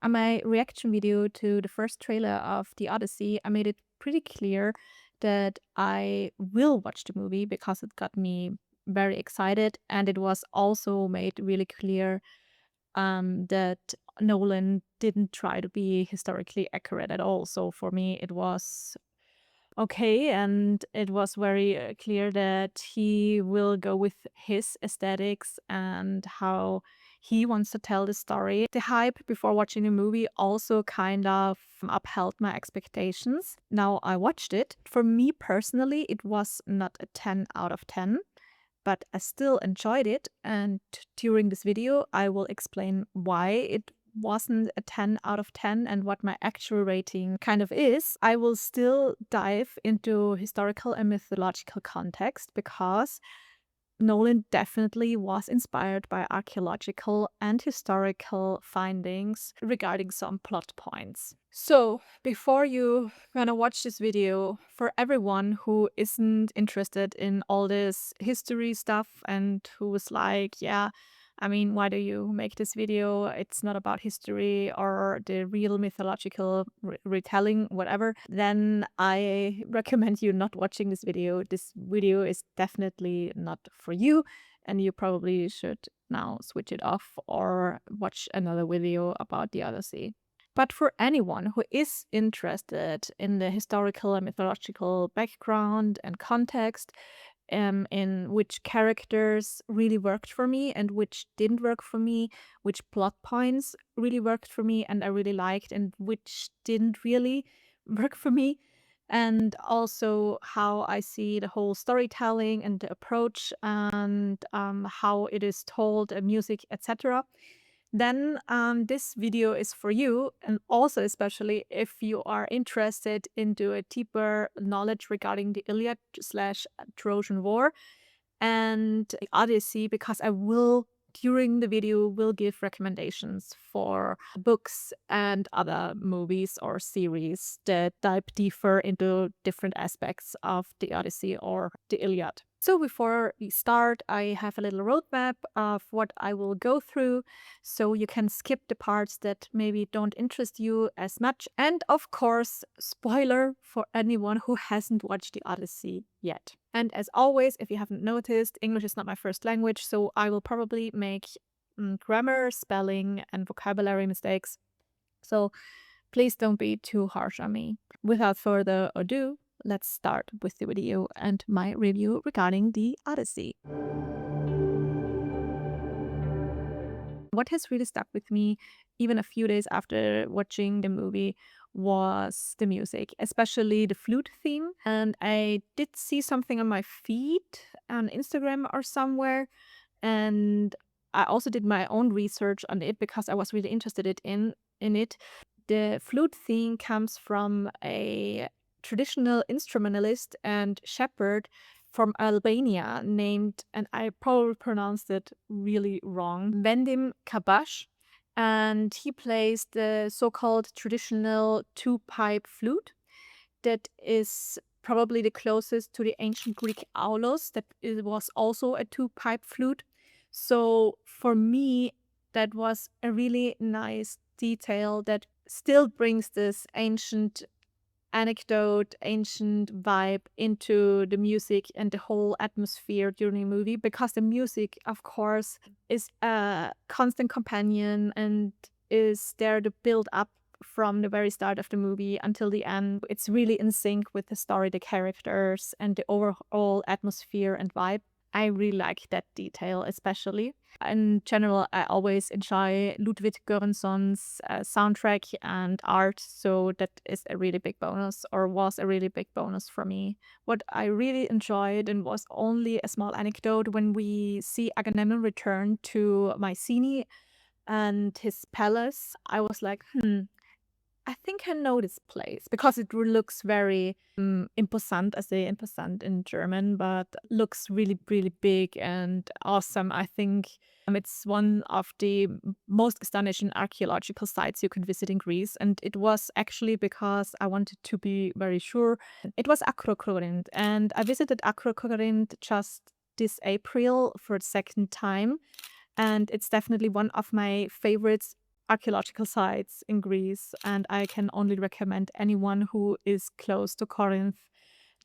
On my reaction video to the first trailer of the Odyssey, I made it pretty clear that I will watch the movie because it got me very excited, and it was also made really clear that Nolan didn't try to be historically accurate at all. So for me, it was okay, and it was very clear that he will go with his aesthetics and how he wants to tell the story. The hype before watching the movie also kind of upheld my expectations. Now I watched it. For me personally, it was not a 10 out of 10, but I still enjoyed it. And during this video, I will explain why it wasn't a 10 out of 10 and what my actual rating kind of is. I will still dive into historical and mythological context because Nolan definitely was inspired by archaeological and historical findings regarding some plot points. So, before you gonna watch this video, for everyone who isn't interested in all this history stuff and who was like, yeah, I mean, why do you make this video? It's not about history or the real mythological retelling, whatever. Then I recommend you not watching this video. This video is definitely not for you, and you probably should now switch it off or watch another video about the Odyssey. But for anyone who is interested in the historical and mythological background and context, in which characters really worked for me and which didn't work for me, which plot points really worked for me and I really liked, and which didn't really work for me, and also how I see the whole storytelling and the approach and how it is told, music, etc. Then this video is for you, and also especially if you are interested into a deeper knowledge regarding the Iliad slash Trojan War and the Odyssey, because I will during the video will give recommendations for books and other movies or series that dive deeper into different aspects of the Odyssey or the Iliad. So before we start, I have a little roadmap of what I will go through, so you can skip the parts that maybe don't interest you as much. And of course, spoiler for anyone who hasn't watched the Odyssey yet. And as always, if you haven't noticed, English is not my first language, so I will probably make grammar, spelling, and vocabulary mistakes. So please don't be too harsh on me. Without further ado, let's start with the video and my review regarding the Odyssey. What has really stuck with me, even a few days after watching the movie, was the music, especially the flute theme. And I did see something on my feed on Instagram or somewhere, and I also did my own research on it because I was really interested in it. The flute theme comes from a traditional instrumentalist and shepherd from Albania named, and I probably pronounced it really wrong, Vendim Kabash. And he plays the so-called traditional two-pipe flute that is probably the closest to the ancient Greek aulos, that it was also a two-pipe flute. So for me, that was a really nice detail that still brings this ancient anecdote, ancient vibe into the music and the whole atmosphere during the movie, because the music, of course, is a constant companion and is there to build up from the very start of the movie until the end. It's really in sync with the story, the characters, and the overall atmosphere and vibe. I really like that detail, especially. In general, I always enjoy Ludwig Göransson's soundtrack and art, so that is a really big bonus, or was a really big bonus for me. What I really enjoyed, and was only a small anecdote, when we see Agamemnon return to Mycenae and his palace, I was like, I think I know this place, because it looks very imposant. I say imposant in German, but looks really, really big and awesome. I think it's one of the most astonishing archaeological sites you can visit in Greece. And it was actually because I wanted to be very sure. It was Acrocorinth, and I visited Acrocorinth just this April for the second time. And it's definitely one of my favorites archaeological sites in Greece, and I can only recommend anyone who is close to Corinth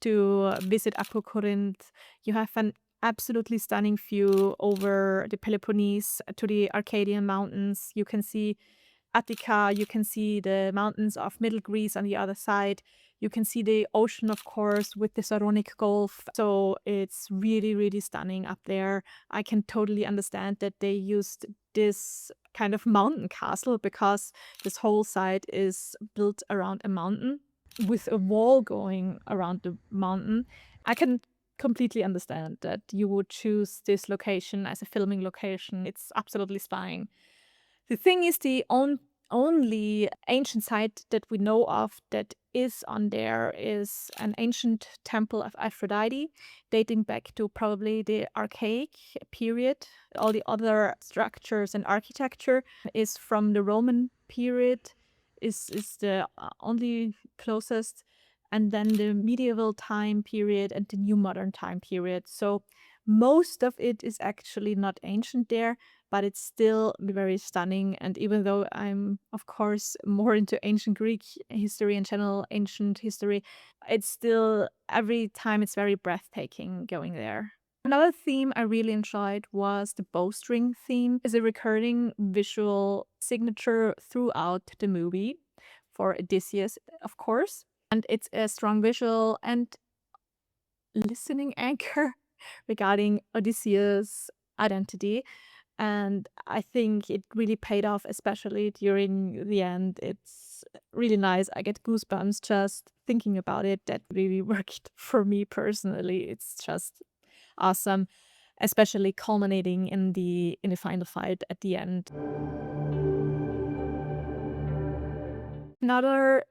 to visit Upper Corinth. You have an absolutely stunning view over the Peloponnese to the Arcadian mountains. You can see Attica, you can see the mountains of Middle Greece on the other side. You can see the ocean, of course, with the Saronic Gulf. So it's really, really stunning up there. I can totally understand that they used this kind of mountain castle because this whole site is built around a mountain with a wall going around the mountain. I can completely understand that you would choose this location as a filming location. It's absolutely spying. The thing is, the only ancient site that we know of that is on there is an ancient temple of Aphrodite, dating back to probably the Archaic period. All the other structures and architecture is from the Roman period, is the only closest, and then the medieval time period and the new modern time period. So most of it is actually not ancient there, but it's still very stunning. And even though I'm, of course, more into ancient Greek history and general ancient history, it's still, every time it's very breathtaking going there. Another theme I really enjoyed was the bowstring theme. It's a recurring visual signature throughout the movie for Odysseus, of course. And it's a strong visual and listening anchor regarding Odysseus' identity. And I think it really paid off, especially during the end. It's really nice. I get goosebumps just thinking about it. That really worked for me personally. It's just awesome, especially culminating in the final fight at the end. Another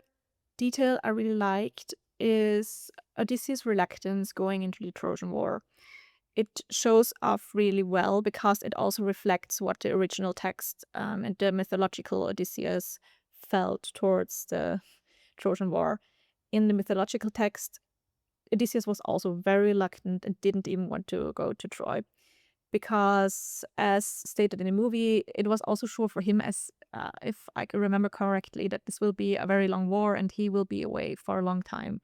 detail I really liked is Odysseus' reluctance going into the Trojan War. It shows off really well because it also reflects what the original text and the mythological Odysseus felt towards the Trojan War. In the mythological text, Odysseus was also very reluctant and didn't even want to go to Troy because, as stated in the movie, it was also sure for him, as if I can remember correctly, that this will be a very long war and he will be away for a long time.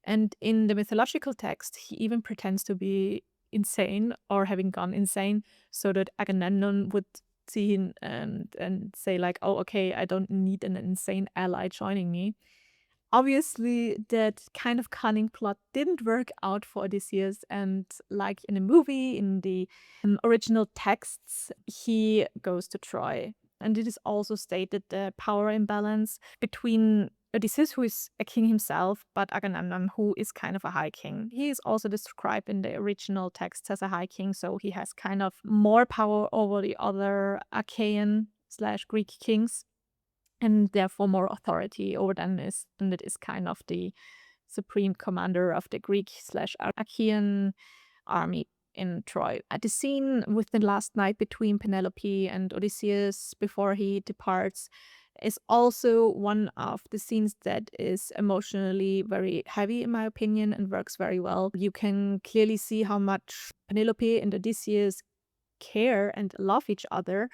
And in the mythological text, he even pretends to be insane or having gone insane so that Agamemnon would see him and say like, oh, okay, I don't need an insane ally joining me. Obviously, that kind of cunning plot didn't work out for Odysseus, and like in the movie, in the original texts, he goes to Troy. And it is also stated the power imbalance between Odysseus, who is a king himself, but Agamemnon, who is kind of a high king. He is also described in the original texts as a high king, so he has kind of more power over the other Achaean/Greek kings, and therefore more authority over them, and it is kind of the supreme commander of the Greek/Achaean army in Troy. At the scene with the last night between Penelope and Odysseus before he departs is also one of the scenes that is emotionally very heavy, in my opinion, and works very well. You can clearly see how much Penelope and Odysseus care and love each other,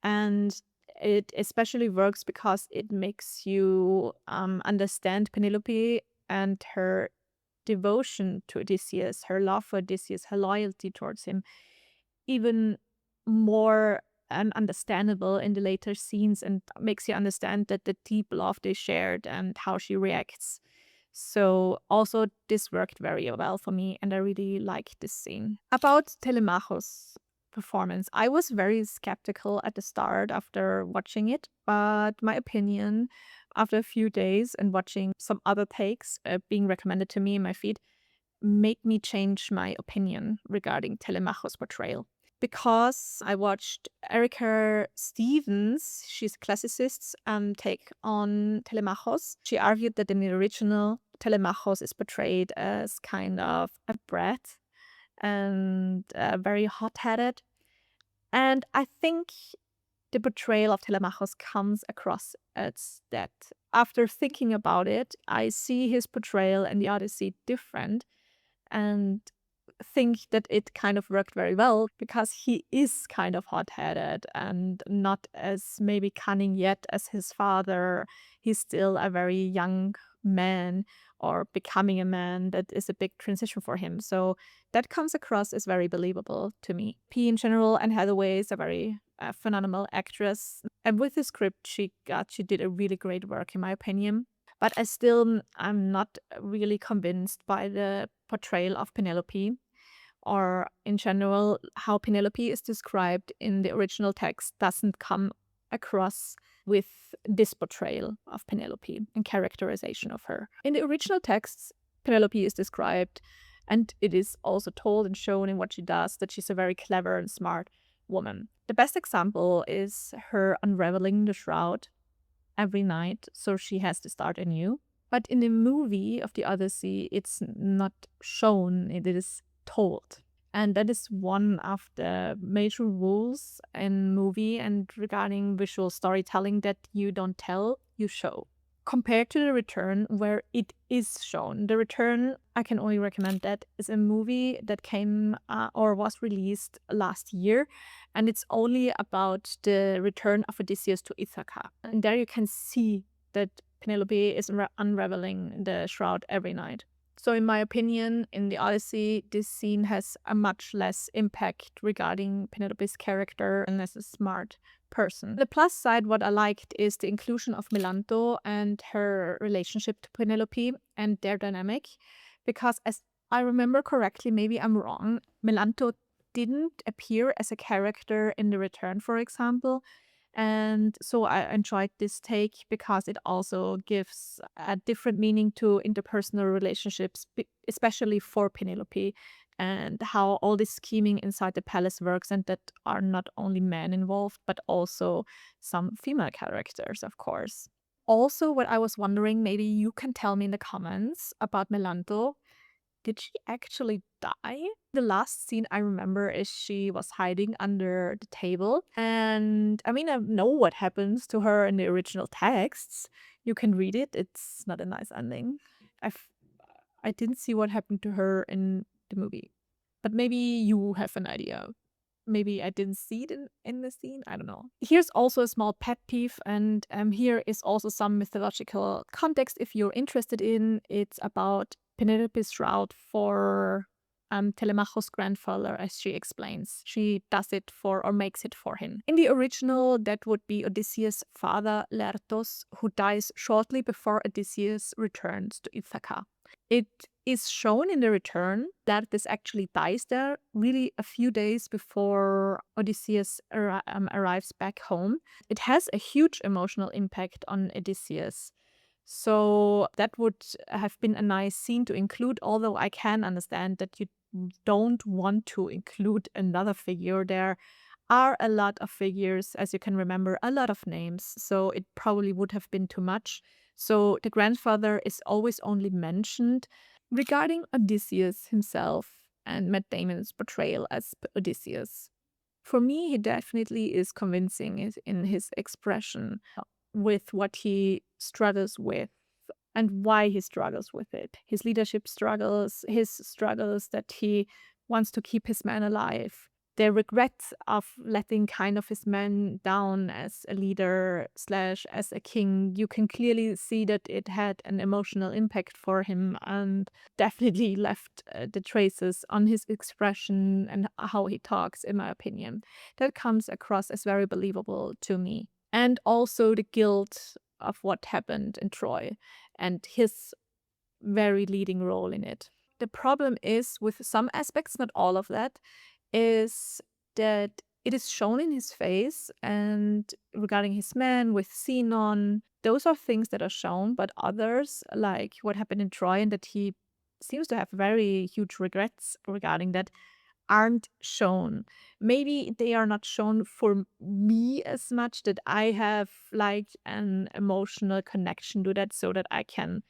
and it especially works because it makes you understand Penelope and her devotion to Odysseus, her love for Odysseus, her loyalty towards him, even more and understandable in the later scenes, and makes you understand that the deep love they shared and how she reacts. So also this worked very well for me, and I really liked this scene. About Telemachus' performance, I was very skeptical at the start after watching it, but my opinion after a few days and watching some other takes being recommended to me in my feed made me change my opinion regarding Telemachus' portrayal. Because I watched Erica Stevens, she's a classicist, take on Telemachus. She argued that in the original, Telemachus is portrayed as kind of a brat and very hot-headed. And I think the portrayal of Telemachus comes across as that. After thinking about it, I see his portrayal in the Odyssey different. And think that it kind of worked very well because he is kind of hot-headed and not as maybe cunning yet as his father. He's still a very young man or becoming a man. That is a big transition for him. So that comes across as very believable to me. P in general, and Hathaway is a very phenomenal actress. And with the script she did a really great work in my opinion. But I'm not really convinced by the portrayal of Penelope, or in general, how Penelope is described in the original text doesn't come across with this portrayal of Penelope and characterization of her. In the original texts, Penelope is described, and it is also told and shown in what she does, that she's a very clever and smart woman. The best example is her unraveling the shroud every night, so she has to start anew. But in the movie of the Odyssey, it's not shown, it is told. And that is one of the major rules in movie and regarding visual storytelling, that you don't tell, you show. Compared to The Return, where it is shown. The Return, I can only recommend that, is a movie that came or was released last year, and it's only about the return of Odysseus to Ithaca. And there you can see that Penelope is unraveling the shroud every night. So in my opinion, in the Odyssey, this scene has a much less impact regarding Penelope's character and as a smart person. The plus side, what I liked, is the inclusion of Melantho and her relationship to Penelope and their dynamic. Because as I remember correctly, maybe I'm wrong, Melantho didn't appear as a character in The Return, for example. And so I enjoyed this take because it also gives a different meaning to interpersonal relationships, especially for Penelope, and how all this scheming inside the palace works, and that are not only men involved, but also some female characters, of course. Also, what I was wondering, maybe you can tell me in the comments about Melantho. Did she actually die? The last scene I remember is she was hiding under the table. And I mean, I know what happens to her in the original texts. You can read it. It's not a nice ending. I didn't see what happened to her in the movie. But maybe you have an idea. Maybe I didn't see it in the scene. I don't know. Here's also a small pet peeve, and here is also some mythological context if you're interested in. It's about Penelope's shroud for Telemachus' grandfather, as she explains. She does it for, or makes it for him. In the original, that would be Odysseus' father, Laertes, who dies shortly before Odysseus returns to Ithaca. It is shown in The Return that this actually dies there really a few days before Odysseus arrives back home. It has a huge emotional impact on Odysseus. So that would have been a nice scene to include, although I can understand that you don't want to include another figure. There are a lot of figures, as you can remember, a lot of names, so it probably would have been too much. So the grandfather is always only mentioned. Regarding Odysseus himself and Matt Damon's portrayal as Odysseus, for me, he definitely is convincing in his expression with what he struggles with and why he struggles with it. His leadership struggles, his struggles that he wants to keep his men alive, the regrets of letting kind of his men down as a leader slash as a king. You can clearly see that it had an emotional impact for him and definitely left the traces on his expression and how he talks, in my opinion. That comes across as very believable to me. And also the guilt of what happened in Troy and his very leading role in it. The problem is with some aspects, not all of that, is that it is shown in his face, and regarding his men with Sinon, those are things that are shown, but others, like what happened in Troy and that he seems to have very huge regrets regarding that, aren't shown. Maybe they are not shown for me as much, that I have like an emotional connection to that, so that I can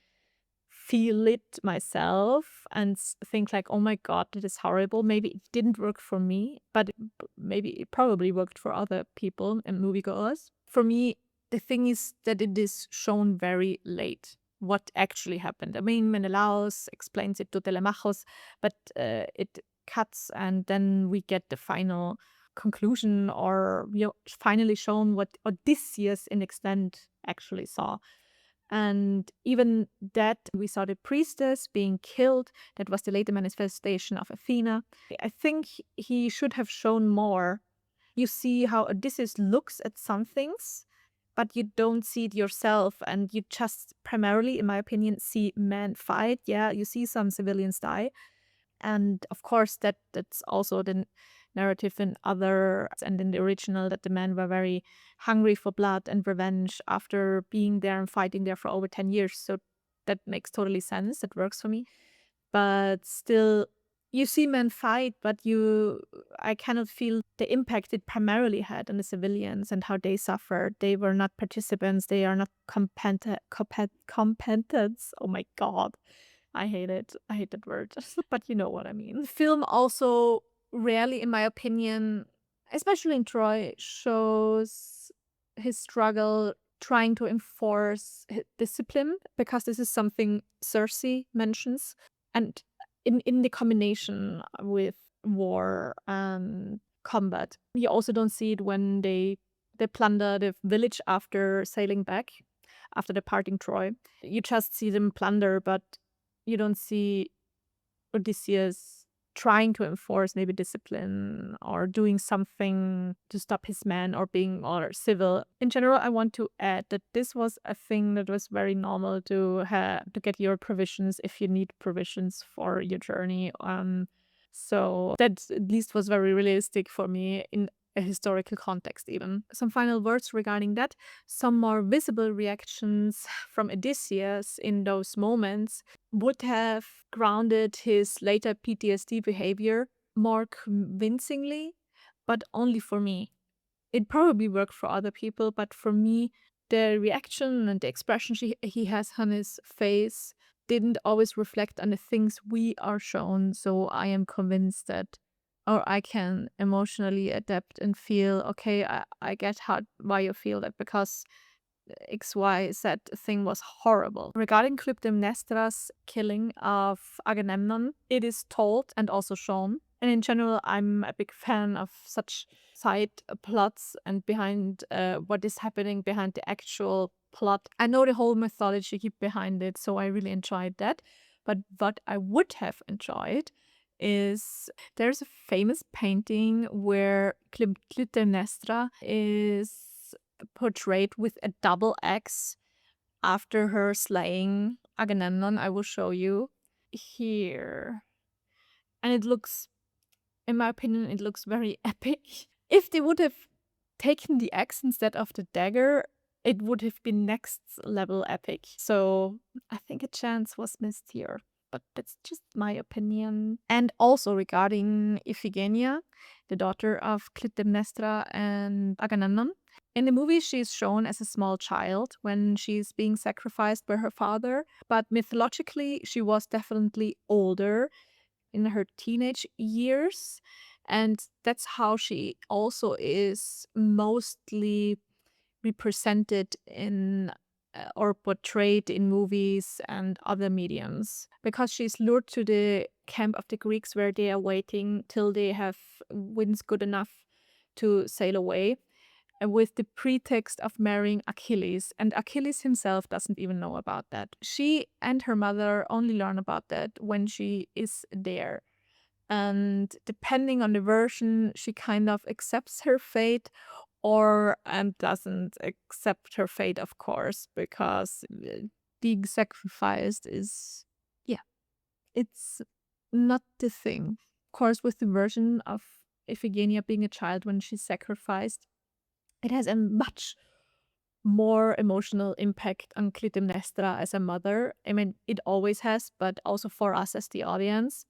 feel it myself and think like, oh my god, that is horrible. Maybe it didn't work for me, but maybe it probably worked for other people and moviegoers. For me, the thing is that it is shown very late what actually happened. I mean, Menelaus explains it to Telemachus, but it cuts, and then we get the final conclusion, or finally shown what Odysseus in extent actually saw. And even that, we saw the priestess being killed. That was the later manifestation of Athena. I think he should have shown more. You see how Odysseus looks at some things, but you don't see it yourself, and you just primarily, in my opinion, see men fight. Yeah, you see some civilians die. And of course, that's also the narrative in other and in the original, that the men were very hungry for blood and revenge after being there and fighting there for over 10 years. So that makes totally sense. That works for me. But still, you see men fight, but I cannot feel the impact it primarily had on the civilians and how they suffered. They were not participants. They are not competents. Oh my God. I hate it. I hate that word. But you know what I mean. The film also rarely, in my opinion, especially in Troy, shows his struggle trying to enforce discipline, because this is something Circe mentions. And in the combination with war and combat, you also don't see it when they plunder the village after sailing back, after departing Troy. You just see them plunder, but you don't see Odysseus trying to enforce maybe discipline or doing something to stop his men or being or civil. In general, I want to add that this was a thing that was very normal to get your provisions if you need provisions for your journey. So that at least was very realistic for me in a historical context even. Some final words regarding that. Some more visible reactions from Odysseus in those moments would have grounded his later PTSD behavior more convincingly, but only for me. It probably worked for other people, but for me, the reaction and the expression he has on his face didn't always reflect on the things we are shown. So I am convinced that, or I can emotionally adapt and feel, okay, I get why you feel that, because XYZ thing was horrible. Regarding Clytemnestra's killing of Agamemnon, it is told and also shown. And in general, I'm a big fan of such side plots and behind what is happening behind the actual plot. I know the whole mythology behind it, so I really enjoyed that. But what I would have enjoyed is, there's a famous painting where Clytemnestra is portrayed with a double axe after her slaying Agamemnon. I will show you here. And it looks, in my opinion, it looks very epic. If they would have taken the axe instead of the dagger, it would have been next level epic. So I think a chance was missed here. But that's just my opinion. And also regarding Iphigenia, the daughter of Clytemnestra and Agamemnon. In the movie, she is shown as a small child when she's being sacrificed by her father. But mythologically, she was definitely older, in her teenage years. And that's how she also is mostly represented in or portrayed in movies and other mediums, because she's lured to the camp of the Greeks where they are waiting till they have winds good enough to sail away, with the pretext of marrying Achilles. And Achilles himself doesn't even know about that. She and her mother only learn about that when she is there. And depending on the version, she kind of accepts her fate or doesn't accept her fate, of course, because being sacrificed is, yeah, it's not the thing. Of course, with the version of Iphigenia being a child when she's sacrificed, it has a much more emotional impact on Clytemnestra as a mother. I mean, it always has, but also for us as the audience.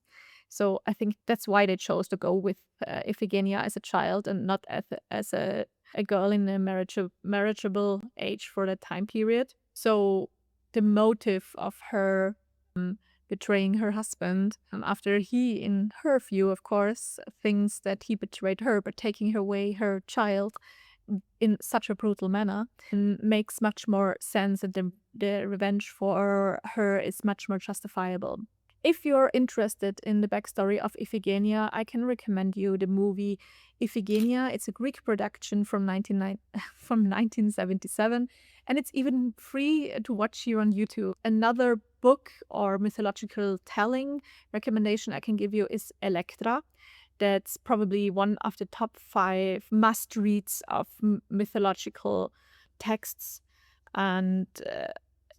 So I think that's why they chose to go with Iphigenia as a child and not as a girl in a marriageable age for that time period. So the motive of her betraying her husband, after he, in her view, of course, thinks that he betrayed her, but taking away her child in such a brutal manner, makes much more sense, and the revenge for her is much more justifiable. If you're interested in the backstory of Iphigenia, I can recommend you the movie Iphigenia. It's a Greek production from 1977, and it's even free to watch here on YouTube. Another book or mythological telling recommendation I can give you is Electra. That's probably one of the top 5 must reads of mythological texts and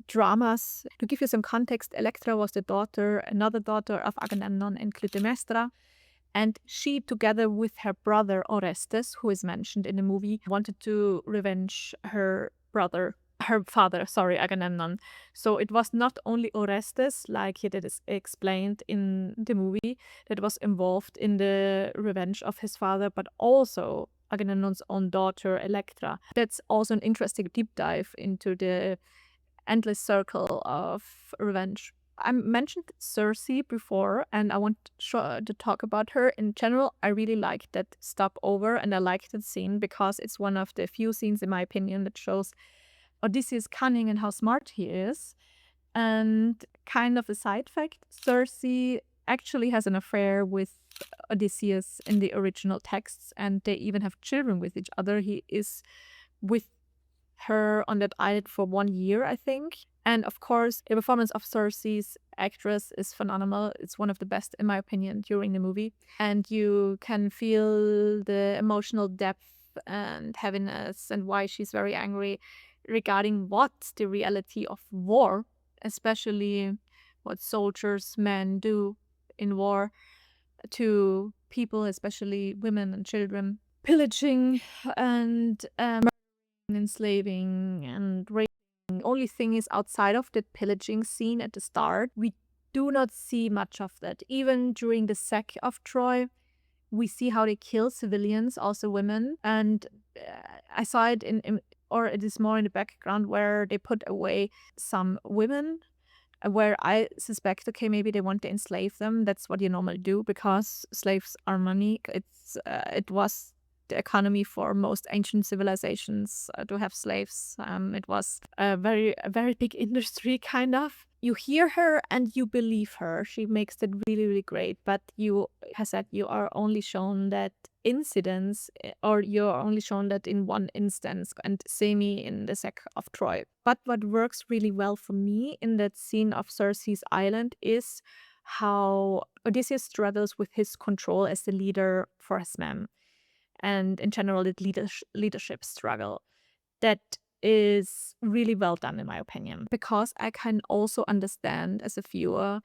dramas. To give you some context, Electra was another daughter of Agamemnon and Clytemnestra, and she, together with her brother Orestes, who is mentioned in the movie, wanted to revenge her father, Agamemnon. So it was not only Orestes, like it is explained in the movie, that was involved in the revenge of his father, but also Agamemnon's own daughter, Electra. That's also an interesting deep dive into the endless circle of revenge. I mentioned Circe before, and I want to talk about her. In general, I really like that stopover, and I like that scene because it's one of the few scenes, in my opinion, that shows Odysseus' cunning and how smart he is. And kind of a side fact, Circe actually has an affair with Odysseus in the original texts, and they even have children with each other. He is with her on that island for 1 year, I think. And of course, the performance of Circe's actress is phenomenal. It's one of the best, in my opinion, during the movie. And you can feel the emotional depth and heaviness and why she's very angry regarding what's the reality of war, especially what soldiers, men do in war to people, especially women and children. Pillaging and enslaving and raping. Only thing is, outside of the pillaging scene at the start, we do not see much of that. Even during the sack of Troy, we see how they kill civilians, also women. And I saw it or it is more in the background where they put away some women, where I suspect, okay, maybe they want to enslave them. That's what you normally do because slaves are money. It was the economy for most ancient civilizations to have slaves. It was a very big industry, kind of. You hear her and you believe her. She makes it really, really great. But you are only shown that incidents, or you're only shown that in one instance, and semi in the sack of Troy. But what works really well for me in that scene of Circe's island is how Odysseus struggles with his control as the leader for his men, and in general the leadership struggle. That is really well done, in my opinion, because I can also understand as a viewer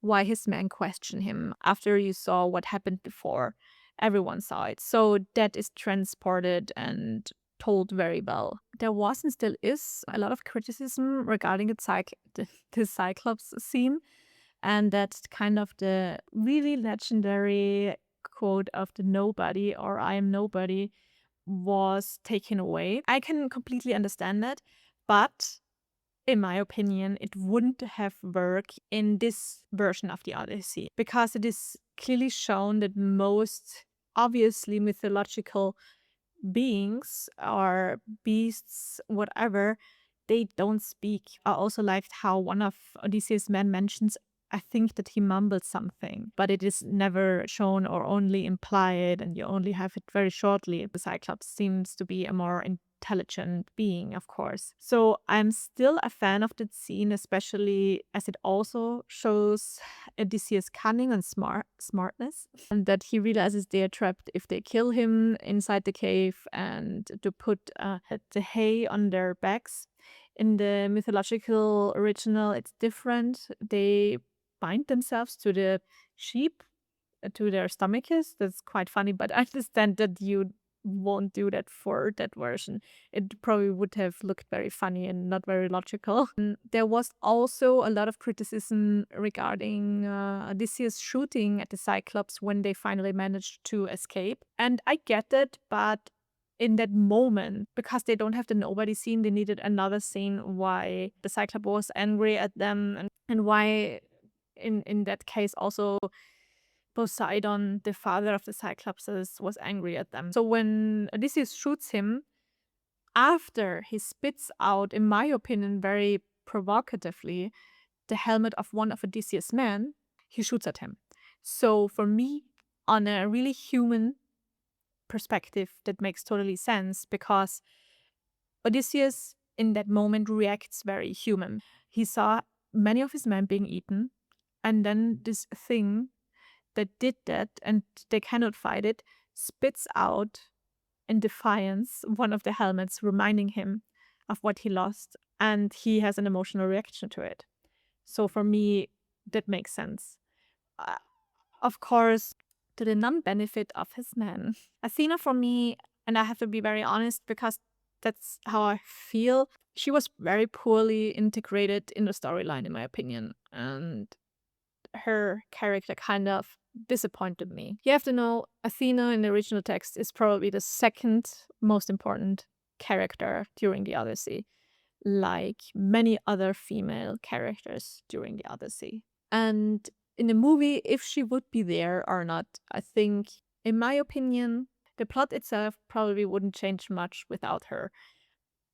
why his men question him after you saw what happened before. Everyone saw it, so that is transported and told very well. There was and still is a lot of criticism regarding the Cyclops scene, and that's kind of the really legendary quote of the nobody, or I am nobody, was taken away. I can completely understand that, but in my opinion, it wouldn't have worked in this version of the Odyssey because it is clearly shown that most obviously mythological beings or beasts, whatever, they don't speak. I also liked how one of Odysseus' men mentions, I think, that he mumbled something, but it is never shown or only implied, and you only have it very shortly. The Cyclops seems to be a more intelligent being, of course. So I'm still a fan of that scene, especially as it also shows Odysseus' cunning and smartness, and that he realizes they are trapped if they kill him inside the cave, and to put the hay on their backs. In the mythological original, it's different. They bind themselves to the sheep, to their stomachs. That's quite funny, but I understand that you won't do that for that version. It probably would have looked very funny and not very logical. There was also a lot of criticism regarding Odysseus shooting at the Cyclops when they finally managed to escape. And I get it, but in that moment, because they don't have the nobody scene, they needed another scene why the Cyclops was angry at them, and why in that case also Poseidon, the father of the Cyclopses, was angry at them. So when Odysseus shoots him, after he spits out, in my opinion, very provocatively, the helmet of one of Odysseus' men, he shoots at him. So for me, on a really human perspective, that makes totally sense because Odysseus in that moment reacts very human. He saw many of his men being eaten, and then this thing that did that and they cannot fight it spits out in defiance one of the helmets, reminding him of what he lost, and he has an emotional reaction to it. So for me, that makes sense. Uh, of course, to the non benefit of his men. Athena, for me, and I have to be very honest because that's how I feel, she was very poorly integrated in the storyline, in my opinion. And her character kind of disappointed me. You have to know, Athena in the original text is probably the second most important character during the Odyssey, like many other female characters during the Odyssey. And in the movie, if she would be there or not, I think, in my opinion, the plot itself probably wouldn't change much without her.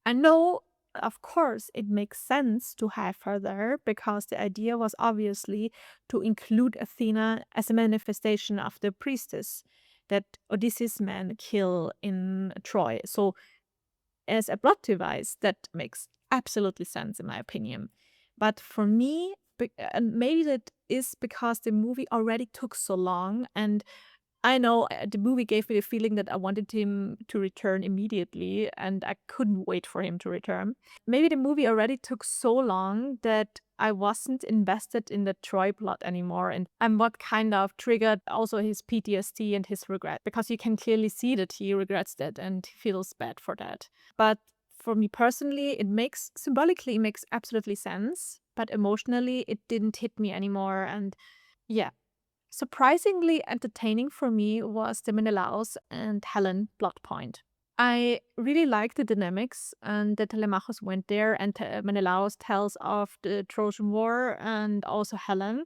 I know, of course, it makes sense to have her there because the idea was obviously to include Athena as a manifestation of the priestess that Odysseus' men kill in Troy. So, as a plot device, that makes absolutely sense, in my opinion. But for me, and maybe that is because the movie already took so long, and I know the movie gave me the feeling that I wanted him to return immediately and I couldn't wait for him to return. Maybe the movie already took so long that I wasn't invested in the Troy plot anymore, and what kind of triggered also his PTSD and his regret, because you can clearly see that he regrets that and he feels bad for that. But for me personally, symbolically it makes absolutely sense, but emotionally it didn't hit me anymore. And yeah, surprisingly entertaining for me was the Menelaus and Helen plot point. I really liked the dynamics and that Telemachus went there and Menelaus tells of the Trojan War and also Helen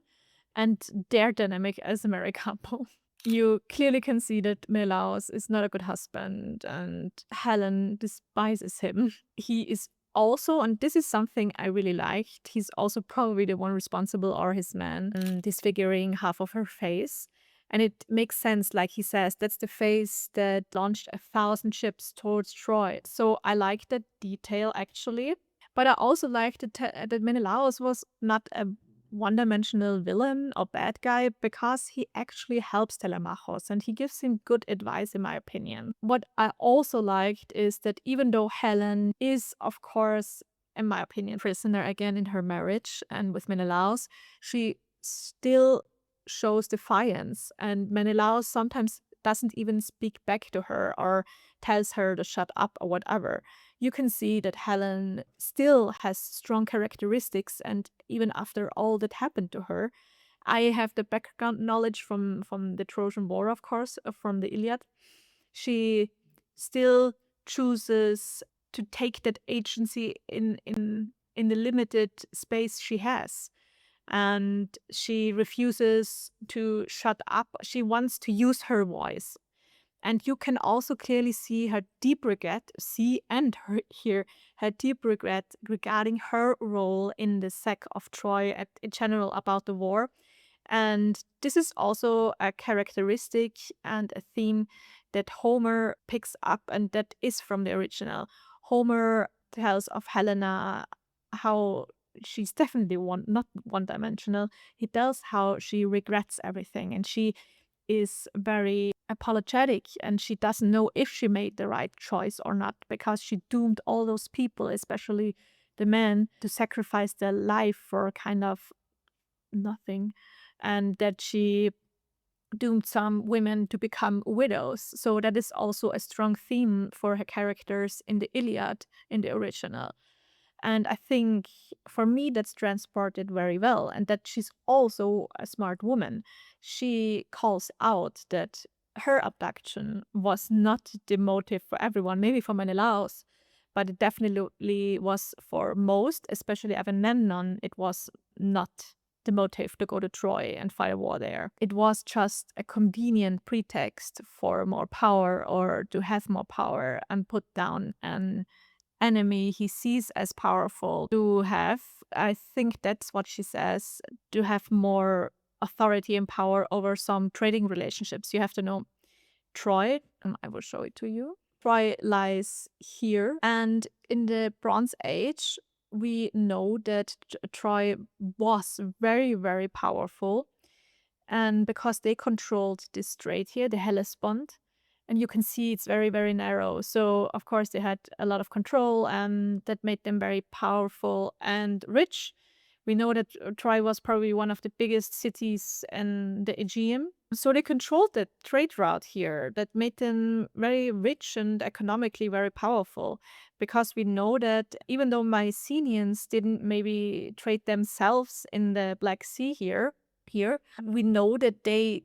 and their dynamic as a married couple. You clearly can see that Menelaus is not a good husband and Helen despises him. He is also, and this is something I really liked, he's also probably the one responsible or his man and disfiguring half of her face. And it makes sense, like he says, that's the face that launched 1,000 ships towards Troy. So I like that detail actually. But I also liked that Menelaus was not a one-dimensional villain or bad guy because he actually helps Telemachus and he gives him good advice, in my opinion. What I also liked is that even though Helen is, of course, in my opinion, prisoner again in her marriage and with Menelaus, she still shows defiance, and Menelaus sometimes doesn't even speak back to her or tells her to shut up or whatever. You can see that Helen still has strong characteristics, and even after all that happened to her, I have the background knowledge from the Trojan War, of course, from the Iliad. She still chooses to take that agency in the limited space she has, and she refuses to shut up. She wants to use her voice. And you can also clearly see her deep regret, hear her deep regret regarding her role in the sack of Troy in general about the war. And this is also a characteristic and a theme that Homer picks up, and that is from the original. Homer tells of Helena how she's definitely not one-dimensional. He tells how she regrets everything, and she is very apologetic, and she doesn't know if she made the right choice or not because she doomed all those people, especially the men, to sacrifice their life for kind of nothing, and that she doomed some women to become widows. So that is also a strong theme for her characters in the Iliad in the original. And I think for me, that's transported very well, and that she's also a smart woman. She calls out that her abduction was not the motive for everyone, maybe for Menelaus, but it definitely was for most, especially Agamemnon. It was not the motive to go to Troy and fight a war there. It was just a convenient pretext for more power or to have more power and put down an enemy he sees as powerful to have. I think that's what she says, to have more authority and power over some trading relationships. You have to know Troy, and I will show it to you. Troy lies here, and in the Bronze Age, we know that Troy was very, very powerful, and because they controlled this strait here, the Hellespont, and you can see it's very, very narrow. So, of course, they had a lot of control, and that made them very powerful and rich. We know that Troy was probably one of the biggest cities in the Aegean. So they controlled the trade route here that made them very rich and economically very powerful. Because we know that even though Mycenaeans didn't maybe trade themselves in the Black Sea here, we know that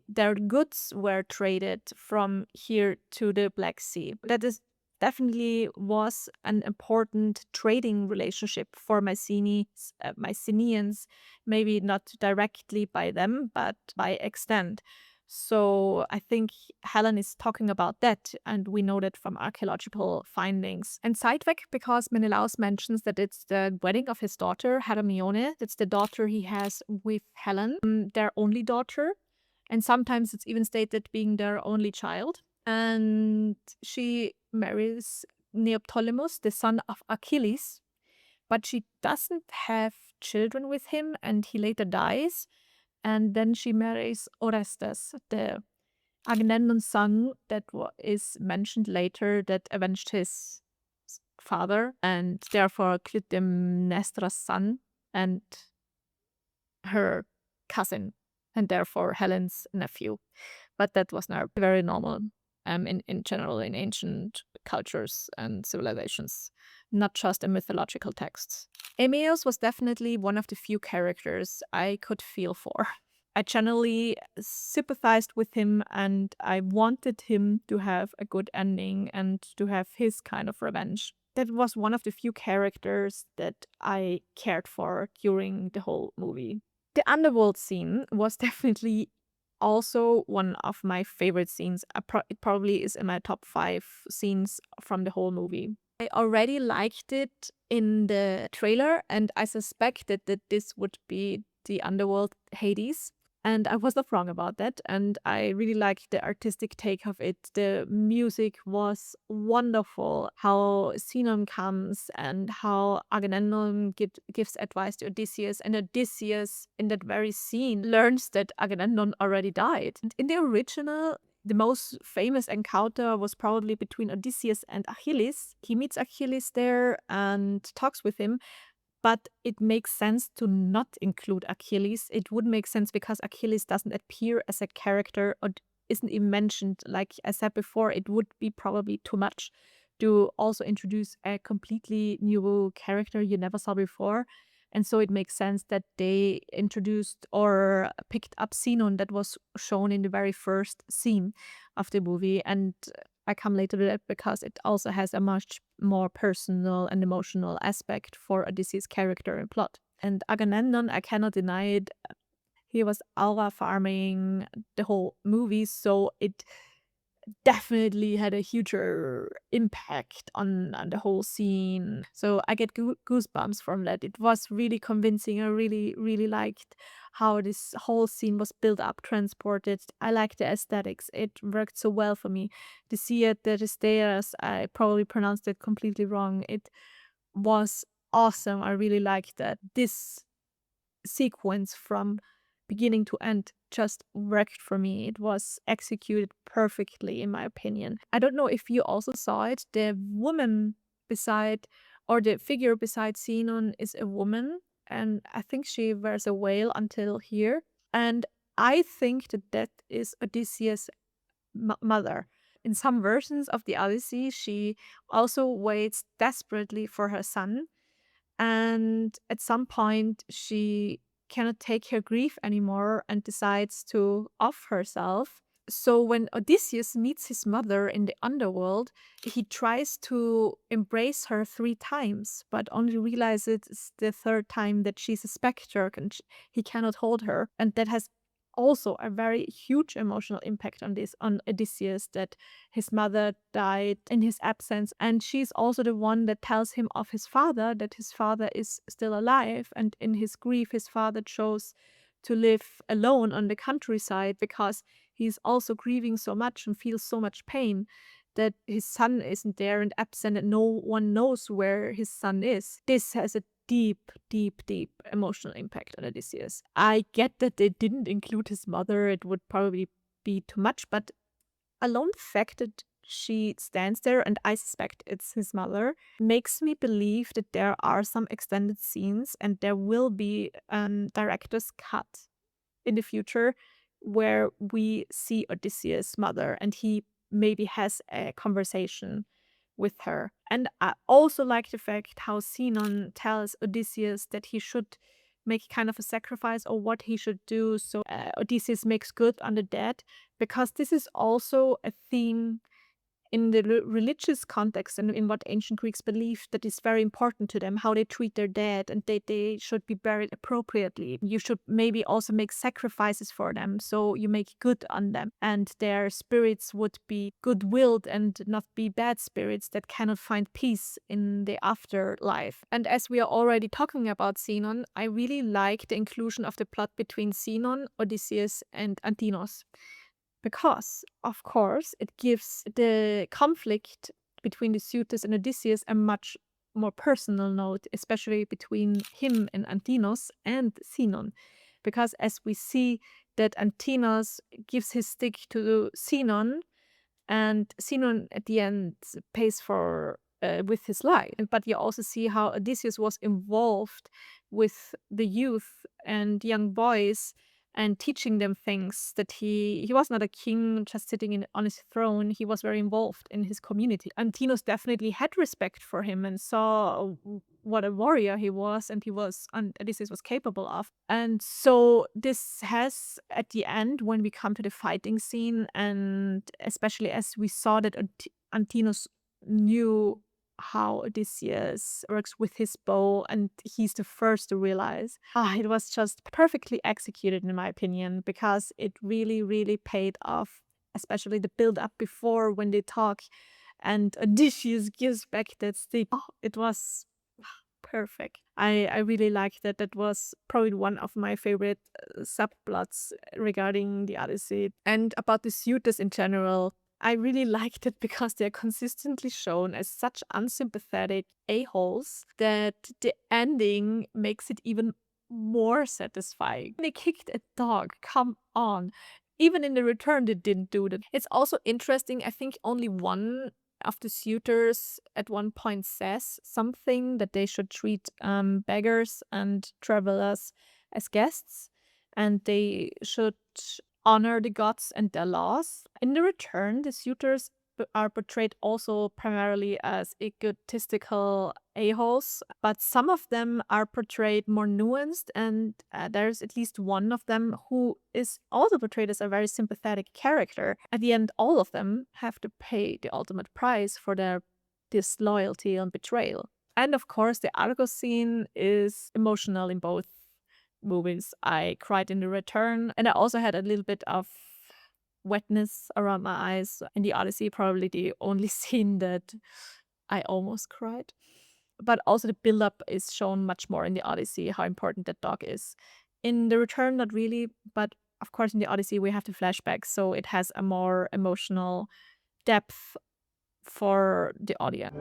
their goods were traded from here to the Black Sea. That is definitely was an important trading relationship for Mycenaeans, maybe not directly by them, but by extent. So I think Helen is talking about that, and we know that from archaeological findings. And side fact, because Menelaus mentions that it's the wedding of his daughter, Hermione, that's the daughter he has with Helen, their only daughter, and sometimes it's even stated being their only child. And she marries Neoptolemus, the son of Achilles, but she doesn't have children with him, and he later dies. And then she marries Orestes, the Agamemnon's son that is mentioned later that avenged his father, and therefore Clytemnestra's son and her cousin, and therefore Helen's nephew. But that was now very normal in general in ancient cultures and civilizations, not just in mythological texts. Aeneas was definitely one of the few characters I could feel for. I generally sympathized with him, and I wanted him to have a good ending and to have his kind of revenge. That was one of the few characters that I cared for during the whole movie. The underworld scene was definitely also one of my favorite scenes. It probably is in my top 5 scenes from the whole movie. I already liked it in the trailer, and I suspected that this would be the underworld Hades. And I was not wrong about that, and I really liked the artistic take of it. The music was wonderful, how Sinon comes and how Agamemnon gives advice to Odysseus, and Odysseus, in that very scene, learns that Agamemnon already died. And in the original, the most famous encounter was probably between Odysseus and Achilles. He meets Achilles there and talks with him, but it makes sense to not include Achilles. It would make sense because Achilles doesn't appear as a character or isn't even mentioned. Like I said before, it would be probably too much to also introduce a completely new character you never saw before. And so it makes sense that they introduced or picked up Sinon that was shown in the very first scene of the movie. And I come later to that because it also has a much more personal and emotional aspect for Odysseus' character and plot. And Agamemnon, I cannot deny it, he was aura farming the whole movie, so it definitely had a huger impact on the whole scene. So I get goosebumps from that. It was really convincing. I really, really liked how this whole scene was built up, transported. I liked the aesthetics. It worked so well for me. The Sia de Risteras, I probably pronounced it completely wrong. It was awesome. I really liked that. This sequence from beginning to end just worked for me. It was executed perfectly, in my opinion. I don't know if you also saw it. The woman beside, or the figure beside Sinon is a woman, and I think she wears a veil until here. And I think that that is Odysseus' mother. In some versions of the Odyssey, she also waits desperately for her son, and at some point, she cannot take her grief anymore and decides to off herself. So when Odysseus meets his mother in the underworld, he tries to embrace her 3 times, but only realizes the 3rd time that she's a specter and he cannot hold her. And that has also a very huge emotional impact on Odysseus, that his mother died in his absence, and she's also the one that tells him of his father, that his father is still alive, and in his grief his father chose to live alone on the countryside because he's also grieving so much and feels so much pain that his son isn't there and absent and no one knows where his son is. This has a deep, deep, deep emotional impact on Odysseus. I get that they didn't include his mother, it would probably be too much, but alone the fact that she stands there, and I suspect it's his mother, makes me believe that there are some extended scenes and there will be a director's cut in the future where we see Odysseus' mother and he maybe has a conversation with her. And I also like the fact how Sinon tells Odysseus that he should make kind of a sacrifice or what he should do so Odysseus makes good on the dead, because this is also a theme in the religious context and in what ancient Greeks believed that is very important to them, how they treat their dead and they should be buried appropriately. You should maybe also make sacrifices for them so you make good on them and their spirits would be good-willed and not be bad spirits that cannot find peace in the afterlife. And as we are already talking about Sinon, I really like the inclusion of the plot between Sinon, Odysseus and Antinous. Because, of course, it gives the conflict between the suitors and Odysseus a much more personal note, especially between him and Antinous and Sinon. Because as we see that Antinous gives his stick to Sinon, and Sinon at the end pays for with his life. But you also see how Odysseus was involved with the youth and young boys and teaching them things that he was not a king just sitting on his throne. He was very involved in his community. Antinous definitely had respect for him and saw what a warrior he was and Odysseus was capable of. And so this has, at the end, when we come to the fighting scene, and especially as we saw that Antinous knew how Odysseus works with his bow, and he's the first to realize. It was just perfectly executed, in my opinion, because it really, really paid off, especially the build-up before when they talk, and Odysseus gives back that stick. It was perfect. I really liked that. That was probably one of my favorite subplots regarding the Odyssey. And about the suitors in general, I really liked it because they're consistently shown as such unsympathetic a-holes that the ending makes it even more satisfying. They kicked a dog, come on. Even in the return, they didn't do that. It's also interesting, I think only one of the suitors at one point says something that they should treat beggars and travelers as guests, and they should honor the gods and their laws. In the return, the suitors are portrayed also primarily as egotistical a-holes, but some of them are portrayed more nuanced, and there's at least one of them who is also portrayed as a very sympathetic character. At the end, all of them have to pay the ultimate price for their disloyalty and betrayal. And of course, the Argos scene is emotional in both movies. I cried in the return, and I also had a little bit of wetness around my eyes. In the Odyssey, probably the only scene that I almost cried. But also the build-up is shown much more in the Odyssey, how important that dog is. In the return, not really, but of course in the Odyssey we have the flashbacks, so it has a more emotional depth for the audience.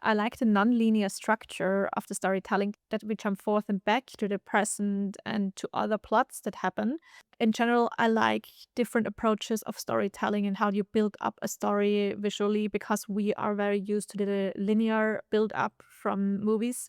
I like the non-linear structure of the storytelling, that we jump forth and back to the present and to other plots that happen. In general, I like different approaches of storytelling and how you build up a story visually, because we are very used to the linear build-up from movies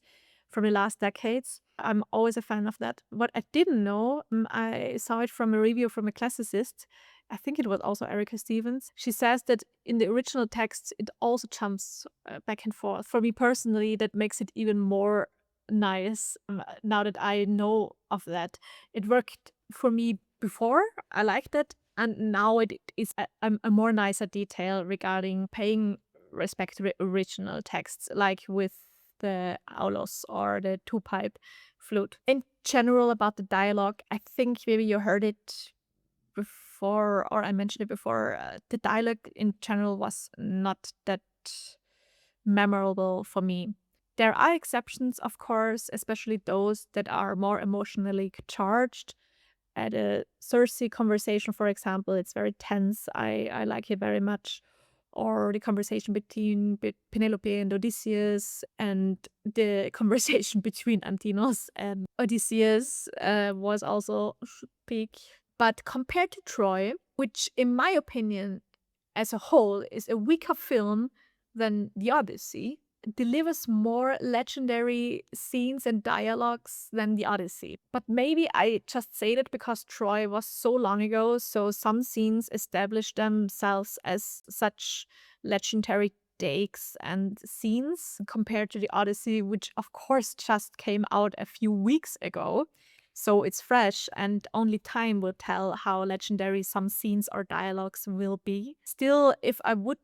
from the last decades. I'm always a fan of that. What I didn't know, I saw it from a review from a classicist. I think it was also Erica Stevens. She says that in the original text, it also jumps back and forth. For me personally, that makes it even more nice now that I know of that. It worked for me before. I liked it. And now it is a more nicer detail regarding paying respect to the original texts, like with the aulos or the two-pipe flute. In general, about the dialogue, I think maybe you heard it before, or I mentioned it before. The dialogue in general was not that memorable for me. There are exceptions, of course, especially those that are more emotionally charged. At a Circe conversation, for example, it's very tense. I like it very much. Or the conversation between Penelope and Odysseus, and the conversation between Antinous and Odysseus was also peak. But compared to Troy, which in my opinion as a whole is a weaker film than the Odyssey, delivers more legendary scenes and dialogues than the Odyssey. But maybe I just say that because Troy was so long ago, so some scenes established themselves as such legendary takes and scenes compared to the Odyssey, which of course just came out a few weeks ago. So it's fresh, and only time will tell how legendary some scenes or dialogues will be. Still, if I would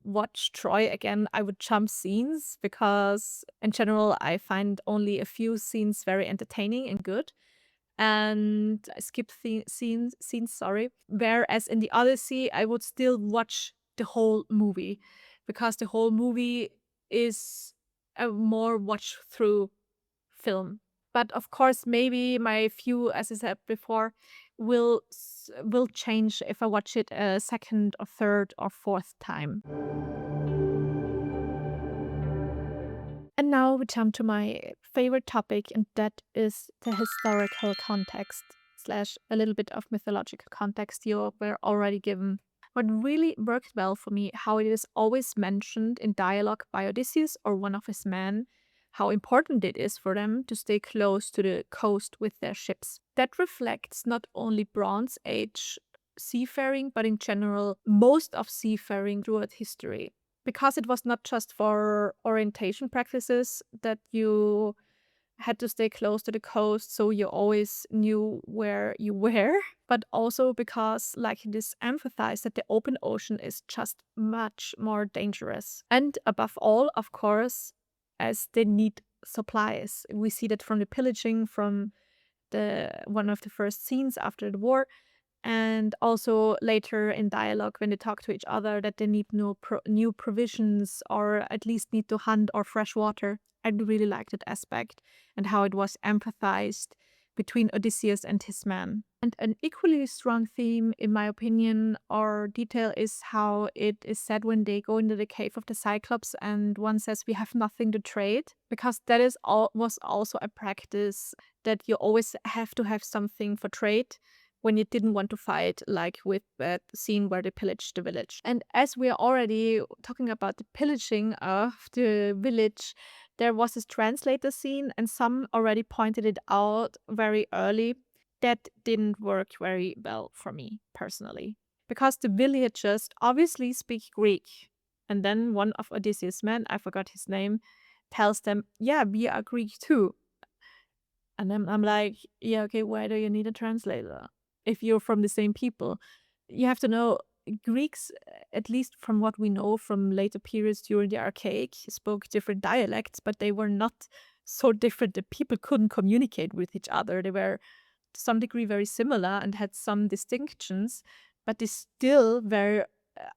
watch Troy again, I would jump scenes because, in general, I find only a few scenes very entertaining and good. And I skip scenes, sorry. Whereas in the Odyssey, I would still watch the whole movie because the whole movie is a more watch through film. But of course, maybe my view, as I said before, will change if I watch it a second or third or fourth time. And now we jump to my favorite topic, and that is the historical context slash a little bit of mythological context you were already given. What really worked well for me, how it is always mentioned in dialogue by Odysseus or one of his men, how important it is for them to stay close to the coast with their ships. That reflects not only Bronze Age seafaring, but in general, most of seafaring throughout history. Because it was not just for orientation practices that you had to stay close to the coast so you always knew where you were, but also because, like, it is emphasized that the open ocean is just much more dangerous. And above all, of course, as they need supplies. We see that from the pillaging from the one of the first scenes after the war, and also later in dialogue when they talk to each other that they need new provisions or at least need to hunt or fresh water. I really liked that aspect and how it was empathized between Odysseus and his men. And an equally strong theme, in my opinion, or detail is how it is said when they go into the cave of the Cyclops and one says we have nothing to trade, because that is was also a practice that you always have to have something for trade when you didn't want to fight, like with that scene where they pillaged the village. And as we are already talking about the pillaging of the village, there was this translator scene, and some already pointed it out very early. That didn't work very well for me personally, because the villagers obviously speak Greek. And then one of Odysseus' men, I forgot his name, tells them, yeah, we are Greek too. And then I'm like, yeah, okay, why do you need a translator? If you're from the same people, you have to know Greeks, at least from what we know from later periods during the Archaic, spoke different dialects, but they were not so different that people couldn't communicate with each other. They were to some degree very similar and had some distinctions, but they still were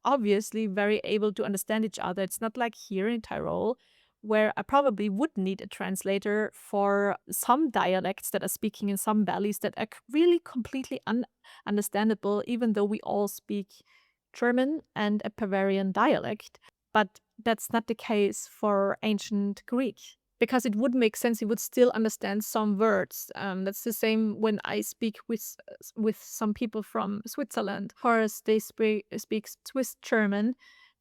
obviously very able to understand each other. It's not like here in Tyrol, where I probably would need a translator for some dialects that are speaking in some valleys that are really completely understandable, even though we all speak German and a Bavarian dialect. But that's not the case for ancient Greek, because it would make sense. You would still understand some words. That's the same when I speak with some people from Switzerland. Of course, they speak Swiss German,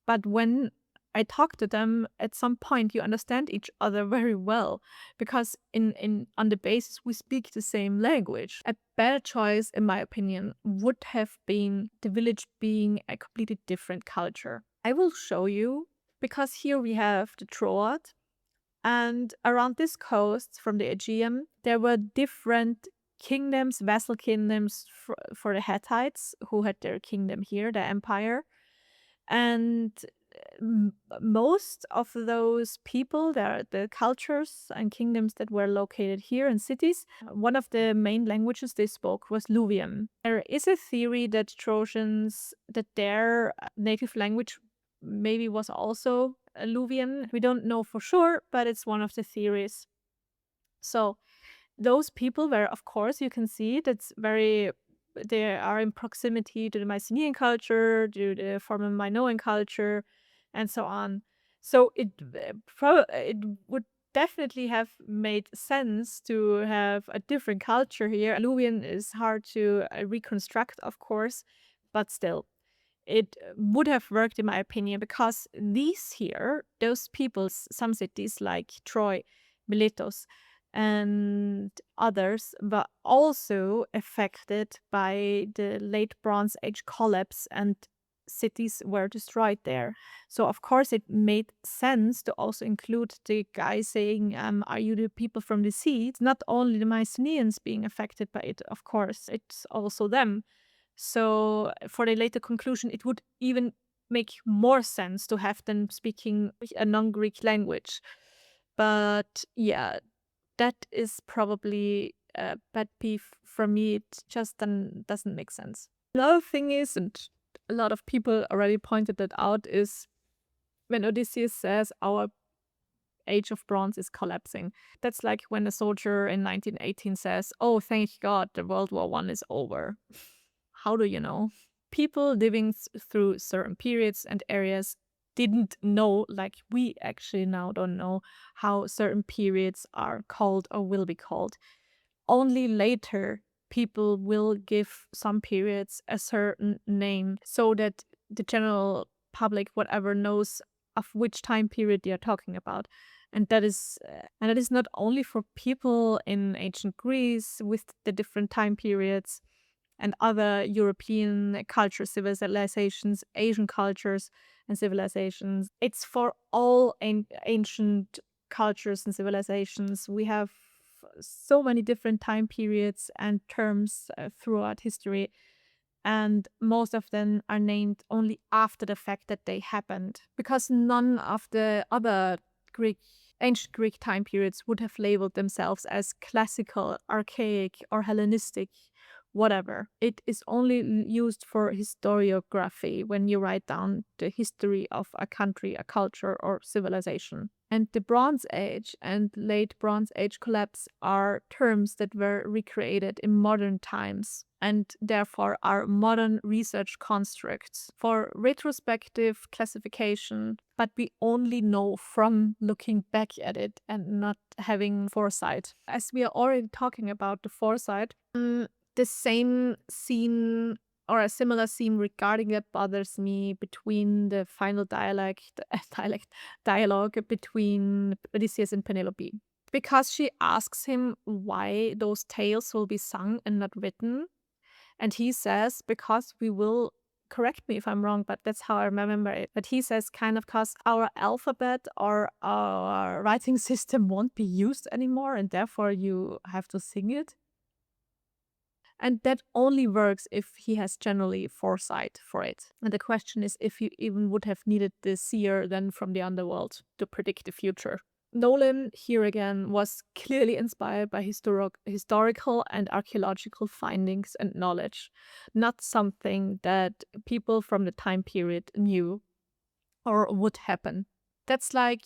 but when I talk to them, at some point you understand each other very well, because on the basis we speak the same language. A better choice, in my opinion, would have been the village being a completely different culture. I will show you, because here we have the Troad, and around this coast from the Aegean, there were different kingdoms, vassal kingdoms for the Hittites, who had their kingdom here, their empire. And most of those people, the cultures and kingdoms that were located here in cities, one of the main languages they spoke was Luwian. There is a theory that Trojans, that their native language maybe was also alluvion. We don't know for sure, but it's one of the theories. So those people were, of course, you can see they are in proximity to the Mycenaean culture, to the former Minoan culture, and so on. So it would definitely have made sense to have a different culture here. Alluvion is hard to reconstruct, of course, but still, it would have worked in my opinion, because those peoples, some cities like Troy, Miletus, and others were also affected by the late Bronze Age collapse, and cities were destroyed there. So of course it made sense to also include the guy saying, are you the people from the sea? It's not only the Mycenaeans being affected by it, of course, it's also them. So for the later conclusion, it would even make more sense to have them speaking a non-Greek language. But yeah, that is probably a pet peeve for me. It just then doesn't make sense. Another thing is, and a lot of people already pointed that out, is when Odysseus says our age of bronze is collapsing. That's like when a soldier in 1918 says, oh, thank God, the World War I is over. How do you know? People living through certain periods and areas didn't know, like we actually now don't know, how certain periods are called or will be called. Only later people will give some periods a certain name so that the general public, whatever, knows of which time period they are talking about. And that is not only for people in ancient Greece with the different time periods and other European cultures, civilizations, Asian cultures and civilizations. It's for all ancient cultures and civilizations. We have so many different time periods and terms throughout history, and most of them are named only after the fact that they happened, because none of the other ancient Greek time periods would have labeled themselves as classical, archaic, or Hellenistic, whatever. It is only used for historiography when you write down the history of a country, a culture, or civilization. And the Bronze Age and late Bronze Age collapse are terms that were recreated in modern times and therefore are modern research constructs for retrospective classification, but we only know from looking back at it and not having foresight. As we are already talking about the foresight, the same scene or a similar scene regarding it bothers me between the final dialogue between Odysseus and Penelope. Because she asks him why those tales will be sung and not written. And he says, because we will, correct me if I'm wrong, but that's how I remember it. But he says kind of because our alphabet or our writing system won't be used anymore and therefore you have to sing it. And that only works if he has generally foresight for it. And the question is if you even would have needed the seer then from the underworld to predict the future. Nolan, here again, was clearly inspired by historical and archaeological findings and knowledge, not something that people from the time period knew or would happen. That's like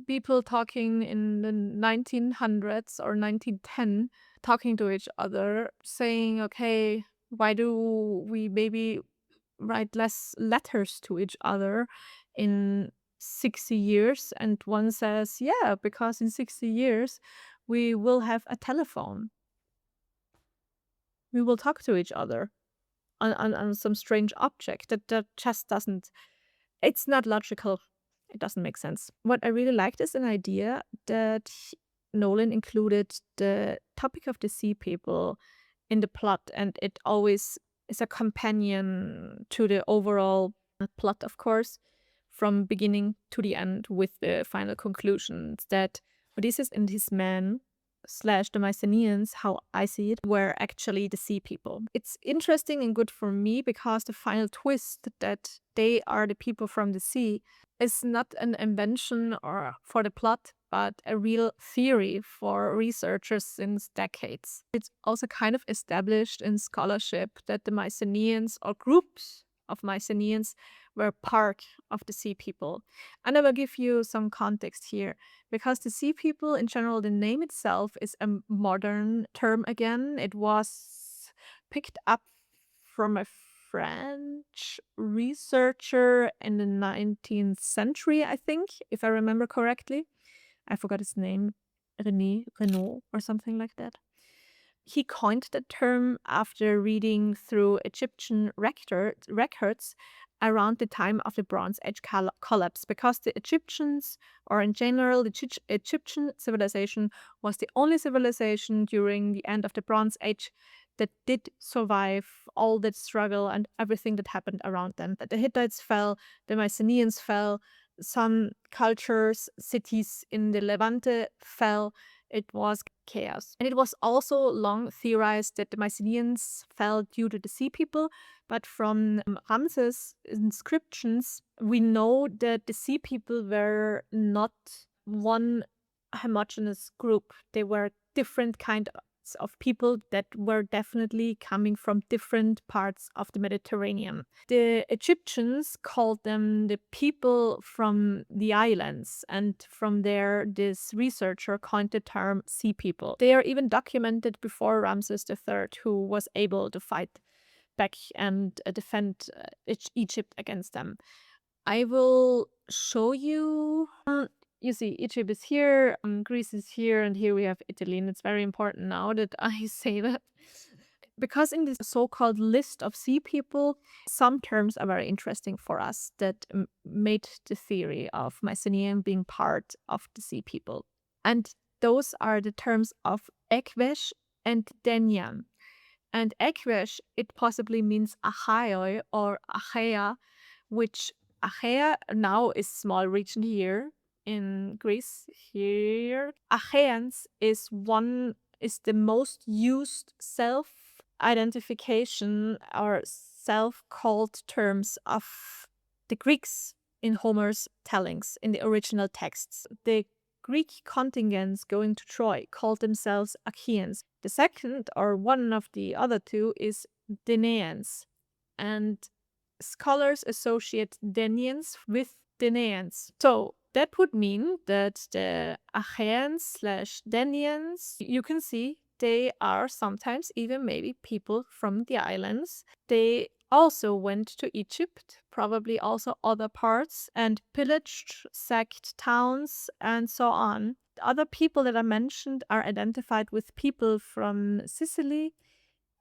people talking in the 1900s or 1910, talking to each other, saying, okay, why do we maybe write less letters to each other in 60 years? And one says, yeah, because in 60 years we will have a telephone. We will talk to each other on some strange object that just doesn't, it's not logical. It doesn't make sense. What I really liked is an idea that Nolan included the topic of the sea people in the plot, and it always is a companion to the overall plot, of course, from beginning to the end, with the final conclusions that Odysseus and his men / the Mycenaeans, how I see it, were actually the sea people. It's interesting and good for me because the final twist that they are the people from the sea is not an invention or for the plot, but a real theory for researchers since decades. It's also kind of established in scholarship that the Mycenaeans or groups of Mycenaeans were part of the Sea People. And I will give you some context here, because the Sea People, in general, the name itself is a modern term again. It was picked up from a French researcher in the 19th century, I think, if I remember correctly. I forgot his name, Renaud or something like that. He coined the term after reading through Egyptian records around the time of the Bronze Age collapse, because the Egyptians, or in general, the Egyptian civilization was the only civilization during the end of the Bronze Age that did survive all that struggle and everything that happened around them. That the Hittites fell, the Mycenaeans fell, some cultures, cities in the Levante fell. It was chaos. And it was also long theorized that the Mycenaeans fell due to the Sea People, but from Ramses' inscriptions, we know that the Sea People were not one homogeneous group. They were different kinds of people that were definitely coming from different parts of the Mediterranean. The Egyptians called them the people from the islands, and from there this researcher coined the term Sea People. They are even documented before Ramses III, who was able to fight back and defend Egypt against them. I will show you. You see, Egypt is here, Greece is here, and here we have Italy. And it's very important now that I say that, because in this so-called list of Sea People, some terms are very interesting for us that made the theory of Mycenaean being part of the Sea People. And those are the terms of Ekwesh and Denyan. And Ekwesh, it possibly means Achaioi or Achaia, which Achaia now is small region here in Greece. Here, Achaeans is the most used self-identification or self-called terms of the Greeks in Homer's tellings, in the original texts. The Greek contingents going to Troy called themselves Achaeans. The second, or one of the other two, is Danaans. And scholars associate Danaans with Danaans. So that would mean that the Achaeans / Danaans, you can see, they are sometimes even maybe people from the islands. They also went to Egypt, probably also other parts, and pillaged, sacked towns, and so on. The other people that I mentioned are identified with people from Sicily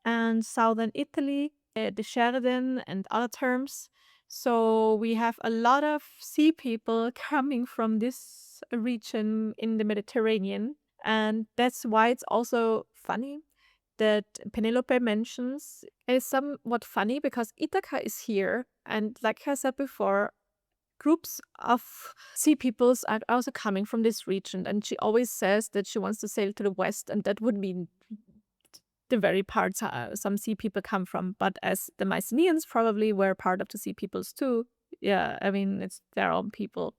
and southern Italy, the Sheridan and other terms. So we have a lot of Sea People coming from this region in the Mediterranean. And that's why it's also funny that Penelope mentions. It is somewhat funny because Ithaca is here. And like I said before, groups of Sea Peoples are also coming from this region. And she always says that she wants to sail to the west, and that would mean the very parts some Sea People come from. But as the Mycenaeans probably were part of the Sea Peoples too, yeah, I mean, it's their own people.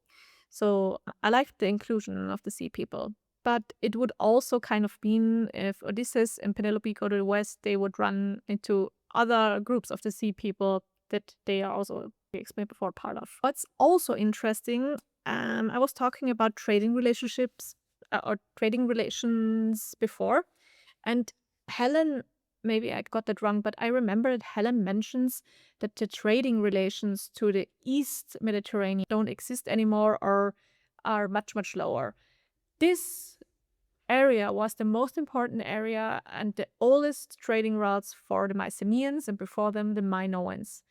So I like the inclusion of the Sea People. But it would also kind of mean if Odysseus and Penelope go to the west, they would run into other groups of the Sea People that they are also, we explained before, part of. What's also interesting, I was talking about trading relationships or trading relations before, and Helen, maybe I got that wrong, but I remember that Helen mentions that the trading relations to the East Mediterranean don't exist anymore or are much, much lower. This area was the most important area and the oldest trading routes for the Mycenaeans, and before them the Minoans.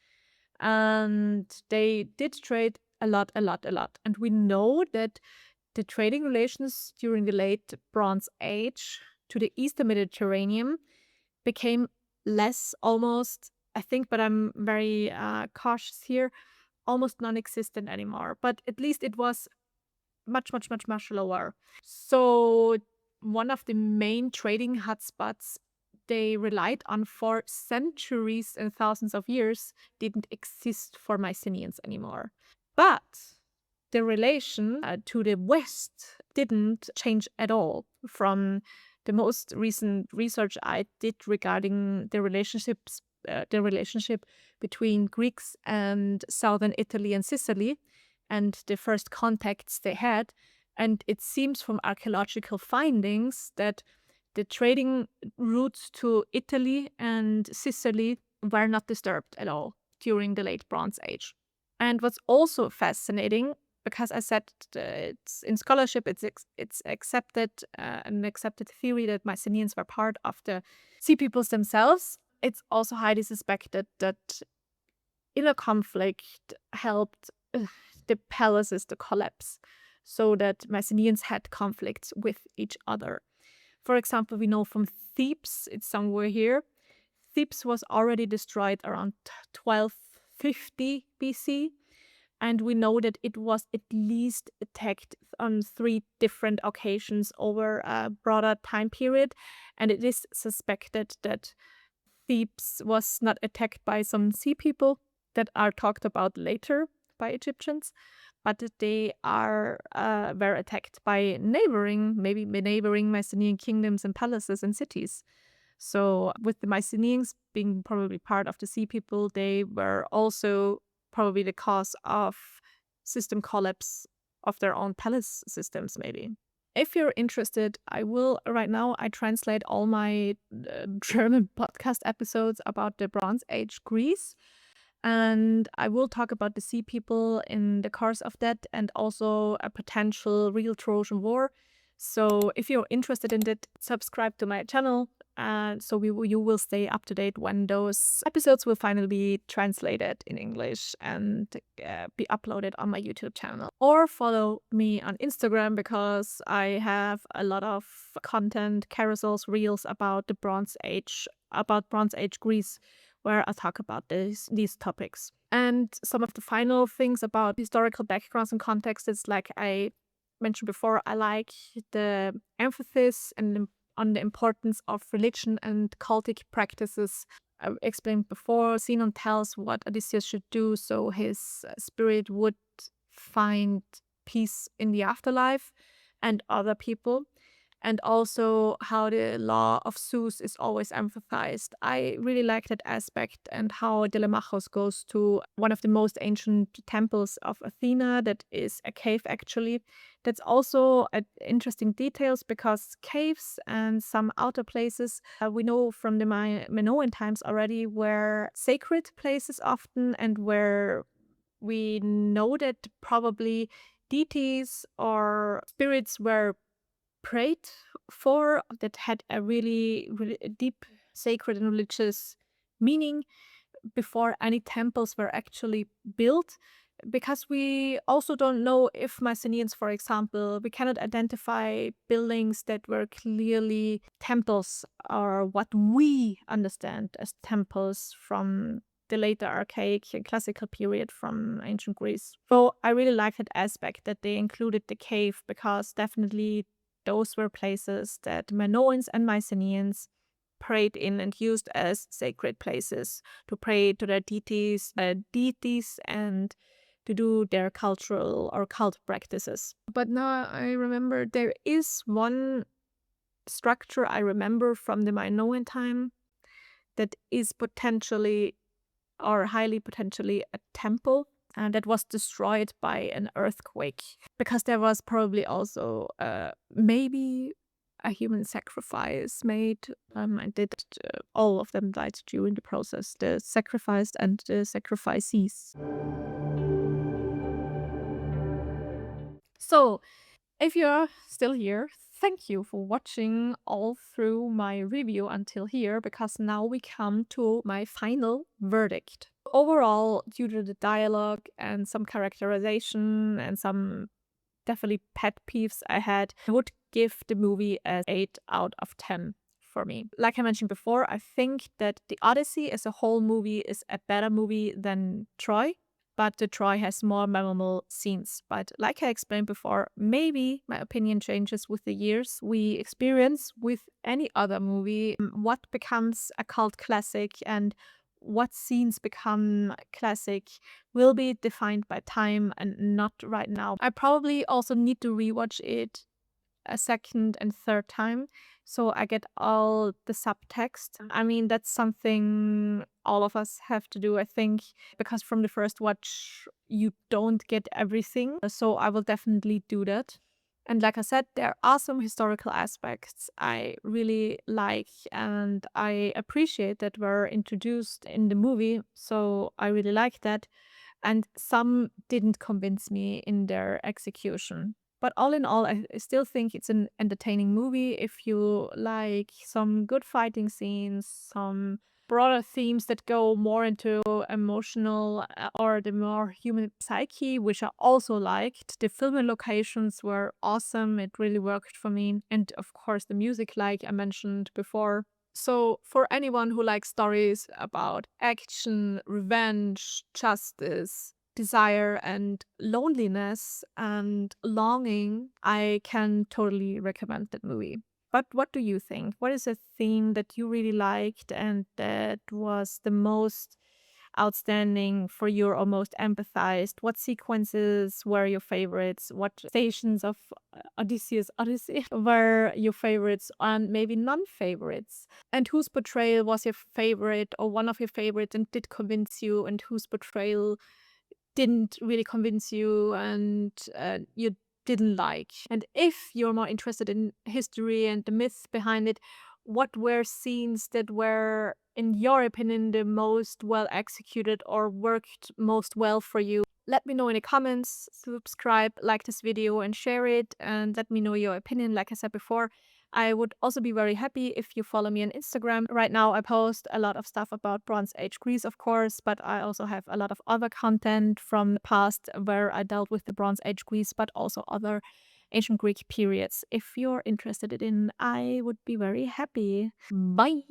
And they did trade a lot. And we know that the trading relations during the late Bronze Age to the Eastern Mediterranean became less, almost, I think, but I'm very cautious here, almost non-existent anymore. But at least it was much lower. So one of the main trading hotspots they relied on for centuries and thousands of years didn't exist for Mycenaeans anymore. But the relation to the West didn't change at all from the most recent research I did regarding the relationships the relationship between Greeks and southern Italy and Sicily, and the first contacts they had. And it seems from archaeological findings that the trading routes to Italy and Sicily were not disturbed at all during the late Bronze Age. And what's also fascinating, because I said it's in scholarship, it's accepted an accepted theory that Mycenaeans were part of the sea peoples themselves. It's also highly suspected that inner conflict helped the palaces to collapse, so that Mycenaeans had conflicts with each other. For example, we know from Thebes, it's somewhere here. Thebes was already destroyed around 1250 BC, and we know that it was at least attacked on 3 different occasions over a broader time period, and it is suspected that Thebes was not attacked by some sea people that are talked about later by Egyptians, but that they were attacked by maybe neighboring Mycenaean kingdoms and palaces and cities. So with the Mycenaeans being probably part of the sea people, they were also probably the cause of system collapse of their own palace systems, maybe. If you're interested, right now, I translate all my German podcast episodes about the Bronze Age Greece. And I will talk about the sea people in the course of that, and also a potential real Trojan War. So if you're interested in that, subscribe to my channel, and so you will stay up to date when those episodes will finally be translated in English and be uploaded on my YouTube channel. Or follow me on Instagram, because I have a lot of content, carousels, reels about the Bronze Age Greece, where I talk about these topics. And some of the final things about historical backgrounds and context is, like I mentioned before, I like the emphasis on the importance of religion and cultic practices. I explained before, Zenon tells what Odysseus should do so his spirit would find peace in the afterlife and other people. And also how the law of Zeus is always emphasized. I really like that aspect, and how Telemachus goes to one of the most ancient temples of Athena, that is a cave actually. That's also interesting details, because caves and some outer places we know from the Minoan times already were sacred places often, and where we know that probably deities or spirits were prayed for, that had a really, really deep sacred and religious meaning before any temples were actually built. Because we also don't know if Mycenaeans, for example, we cannot identify buildings that were clearly temples, or what we understand as temples from the later archaic and classical period from ancient Greece. So I really like that aspect, that they included the cave, because definitely those were places that Minoans and Mycenaeans prayed in and used as sacred places to pray to their deities and to do their cultural or cult practices. But now I remember there is one structure I remember from the Minoan time that is potentially, or highly potentially, a temple, and that was destroyed by an earthquake, because there was probably also maybe a human sacrifice made, and all of them died during the process, the sacrificed and the sacrificees. So if you're still here, thank you for watching all through my review until here, because now we come to my final verdict. Overall, due to the dialogue and some characterization and some definitely pet peeves I had, I would give the movie an 8 out of 10 for me. Like I mentioned before, I think that the Odyssey as a whole movie is a better movie than Troy, but the Troy has more memorable scenes. But like I explained before, maybe my opinion changes with the years. We experience with any other movie what becomes a cult classic and what scenes become classic will be defined by time and not right now. I probably also need to rewatch it a second and third time, so I get all the subtext. I mean, that's something all of us have to do, I think, because from the first watch, you don't get everything. So I will definitely do that. And like I said, there are some historical aspects I really like and I appreciate that were introduced in the movie. So I really like that. And some didn't convince me in their execution. But all in all, I still think it's an entertaining movie if you like some good fighting scenes, some broader themes that go more into emotional or the more human psyche, which I also liked. The filming locations were awesome. It really worked for me. And of course, the music, like I mentioned before. So, for anyone who likes stories about action, revenge, justice, desire, and loneliness and longing, I can totally recommend that movie. But what do you think? What is a theme that you really liked and that was the most outstanding for you or most empathized? What sequences were your favorites? What stations of Odysseus' Odyssey were your favorites and maybe non-favorites? And whose portrayal was your favorite or one of your favorites and did convince you, and whose portrayal didn't really convince you and you didn't like? And if you're more interested in history and the myths behind it, what were scenes that were, in your opinion, the most well executed or worked most well for you? Let me know in the comments, subscribe, like this video and share it, and let me know your opinion. Like I said before, I would also be very happy if you follow me on Instagram. Right now I post a lot of stuff about Bronze Age Greece, of course, but I also have a lot of other content from the past where I dealt with the Bronze Age Greece, but also other ancient Greek periods. If you're interested in, I would be very happy. Bye!